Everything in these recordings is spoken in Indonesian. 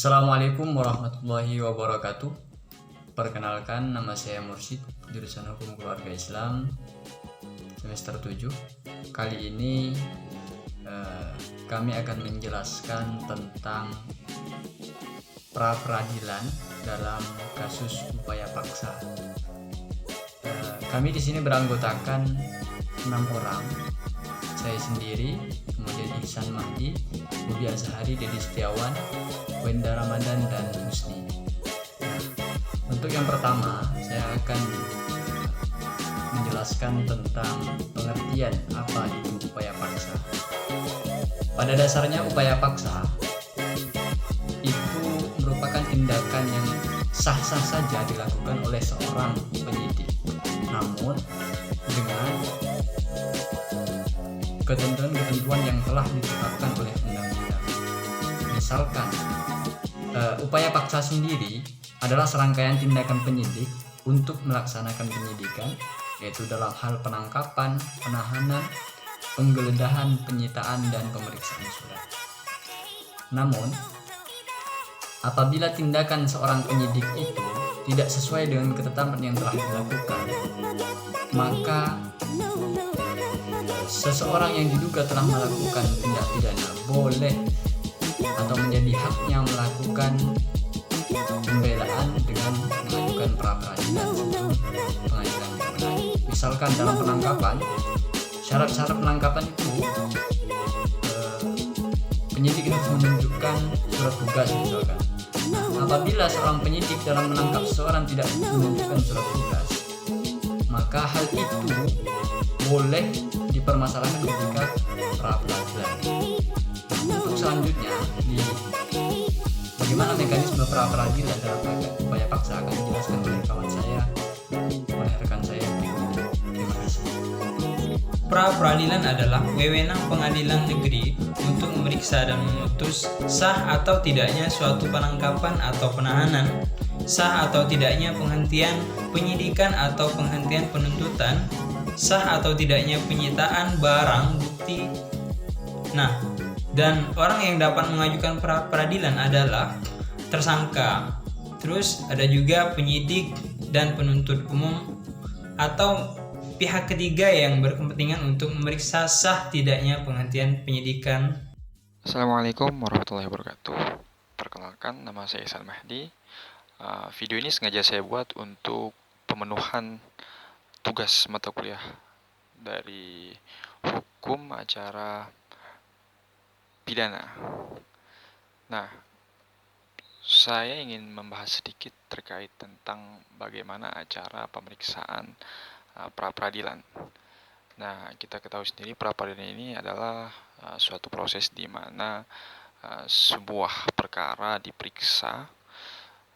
Assalamualaikum warahmatullahi wabarakatuh. Perkenalkan, nama saya Mursyid, jurusan Hukum Keluarga Islam semester 7. Kali ini kami akan menjelaskan tentang pra-peradilan dalam kasus upaya paksa. Kami di sini beranggotakan 6 orang. Saya sendiri, kemudian Ihsan Mahdi, Budi Azhari, Dedi Setiawan, Wenda Ramadan, dan Husni. Untuk yang pertama, saya akan menjelaskan tentang pengertian apa itu upaya paksa. Pada dasarnya upaya paksa itu merupakan tindakan yang sah-sah saja dilakukan oleh seorang penyidik, namun dengan ketentuan-ketentuan yang telah ditetapkan oleh undang-undang. Misalkan, upaya paksa sendiri adalah serangkaian tindakan penyidik untuk melaksanakan penyidikan, yaitu dalam hal penangkapan, penahanan, penggeledahan, penyitaan, dan pemeriksaan surat. Namun, apabila tindakan seorang penyidik itu tidak sesuai dengan ketetapan yang telah dilakukan, maka seseorang yang diduga telah melakukan tindak pidana boleh atau menjadi haknya melakukan pembelaan dengan mengajukan pra-peradilan sebelum pengadilan dimulai. Misalkan dalam penangkapan, syarat-syarat penangkapan itu penyidik harus menunjukkan surat tugas misalkan. Apabila seorang penyidik dalam menangkap seseorang tidak menunjukkan surat tugas, maka hal itu boleh dipermasalahkan ketika pra-peradilan. Untuk selanjutnya, bagaimana mekanisme pra-peradilan dalam upaya paksa akan dijelaskan oleh kawan saya, oleh rekan saya berikutnya. Terima kasih. Pra-peradilan adalah wewenang pengadilan negeri untuk memeriksa dan memutus sah atau tidaknya suatu penangkapan atau penahanan, sah atau tidaknya penghentian penyidikan atau penghentian penuntutan, sah atau tidaknya penyitaan barang bukti. Dan orang yang dapat mengajukan pra-peradilan adalah tersangka. Terus ada juga penyidik dan penuntut umum atau pihak ketiga yang berkepentingan untuk memeriksa sah tidaknya penghentian penyidikan. Assalamualaikum warahmatullahi wabarakatuh. Perkenalkan, nama saya Ihsan Mahdi. Video ini sengaja saya buat untuk pemenuhan tugas mata kuliah dari hukum acara pidana. Nah, saya ingin membahas sedikit terkait tentang bagaimana acara pemeriksaan pra-peradilan. Nah, kita ketahui sendiri pra-peradilan ini adalah suatu proses di mana sebuah perkara diperiksa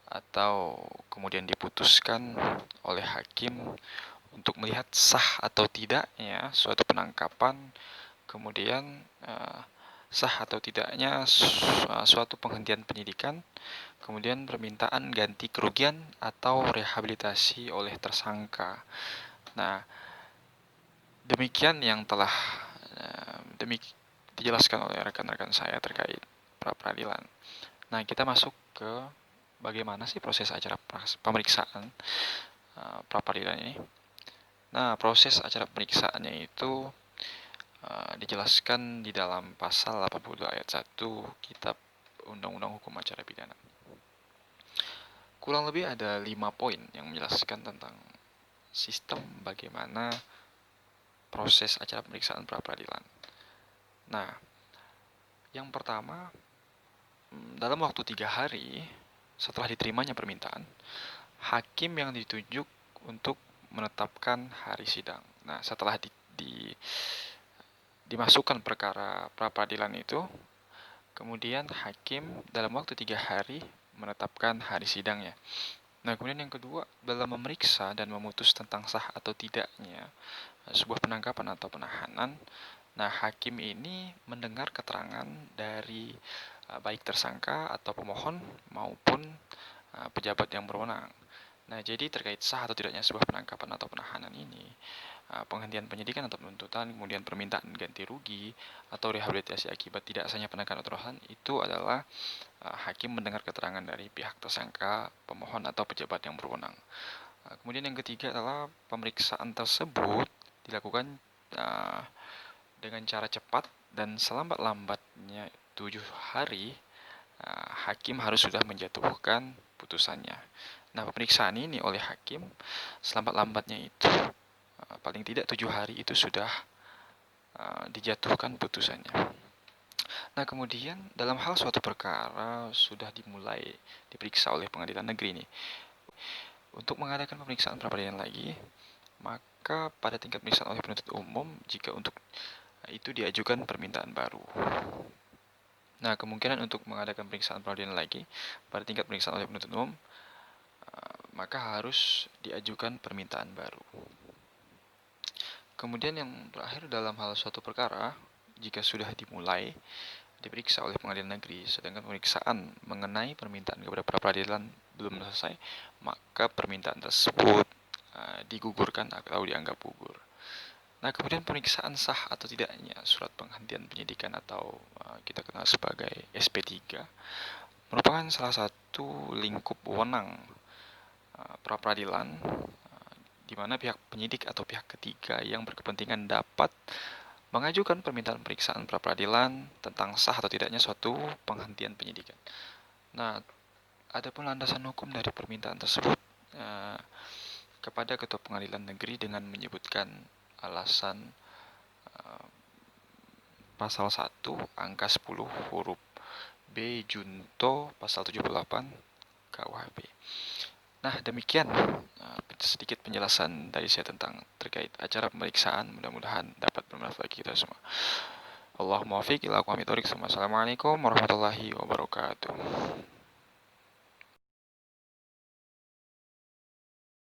atau kemudian diputuskan oleh hakim untuk melihat sah atau tidaknya suatu penangkapan, kemudian sah atau tidaknya suatu penghentian penyidikan, kemudian permintaan ganti kerugian atau rehabilitasi oleh tersangka. Nah, demikian yang telah dijelaskan oleh rekan-rekan saya terkait pra-peradilan. Nah, kita masuk ke bagaimana sih proses acara pemeriksaan pra-peradilan ini. Nah, proses acara pemeriksaannya itu dijelaskan di dalam pasal 82 ayat 1 Kitab Undang-Undang Hukum Acara Pidana. Kurang lebih ada 5 poin yang menjelaskan tentang sistem bagaimana proses acara pemeriksaan pra-peradilan. Nah, yang pertama, dalam waktu 3 hari setelah diterimanya permintaan, hakim yang ditunjuk untuk menetapkan hari sidang. Nah, setelah dimasukkan perkara pra-peradilan itu, kemudian hakim dalam waktu 3 hari menetapkan hari sidangnya. Nah, kemudian yang kedua, dalam memeriksa dan memutus tentang sah atau tidaknya sebuah penangkapan atau penahanan, nah hakim ini mendengar keterangan dari baik tersangka atau pemohon maupun pejabat yang berwenang. Nah, jadi terkait sah atau tidaknya sebuah penangkapan atau penahanan ini, penghentian penyidikan atau penuntutan, kemudian permintaan ganti rugi atau rehabilitasi akibat tidak sahnya penangkapan atau penahanan itu adalah hakim mendengar keterangan dari pihak tersangka, pemohon atau pejabat yang berwenang. Kemudian yang ketiga adalah pemeriksaan tersebut dilakukan dengan cara cepat dan selambat-lambatnya 7 hari, hakim harus sudah menjatuhkan putusannya. Nah, pemeriksaan ini oleh hakim selambat-lambatnya itu paling tidak 7 hari itu sudah dijatuhkan putusannya. Nah, kemudian dalam hal suatu perkara sudah dimulai diperiksa oleh pengadilan negeri ini. Untuk mengadakan pemeriksaan pra-peradilan lagi, maka pada tingkat pemeriksaan oleh penuntut umum jika untuk itu diajukan permintaan baru. Nah, kemungkinan untuk mengadakan pemeriksaan pra-peradilan lagi pada tingkat pemeriksaan oleh penuntut umum maka harus diajukan permintaan baru. Kemudian yang terakhir dalam hal suatu perkara, jika sudah dimulai diperiksa oleh pengadilan negeri, sedangkan pemeriksaan mengenai permintaan kepada pra-peradilan belum selesai, maka permintaan tersebut digugurkan atau dianggap gugur. Nah, kemudian pemeriksaan sah atau tidaknya surat penghentian penyidikan atau kita kenal sebagai SP3 merupakan salah satu lingkup wewenang pra-peradilan di mana pihak penyidik atau pihak ketiga yang berkepentingan dapat mengajukan permintaan pemeriksaan pra-peradilan tentang sah atau tidaknya suatu penghentian penyidikan. Nah, adapun landasan hukum dari permintaan tersebut kepada Ketua Pengadilan Negeri dengan menyebutkan alasan pasal 1 angka 10 huruf B junto pasal 78 KUHP. Nah, demikian sedikit penjelasan dari saya tentang terkait acara pemeriksaan. Mudah-mudahan dapat bermanfaat bagi kita semua. Allahumma waffiq ila aqwamit thoriq. Assalamualaikum warahmatullahi wabarakatuh.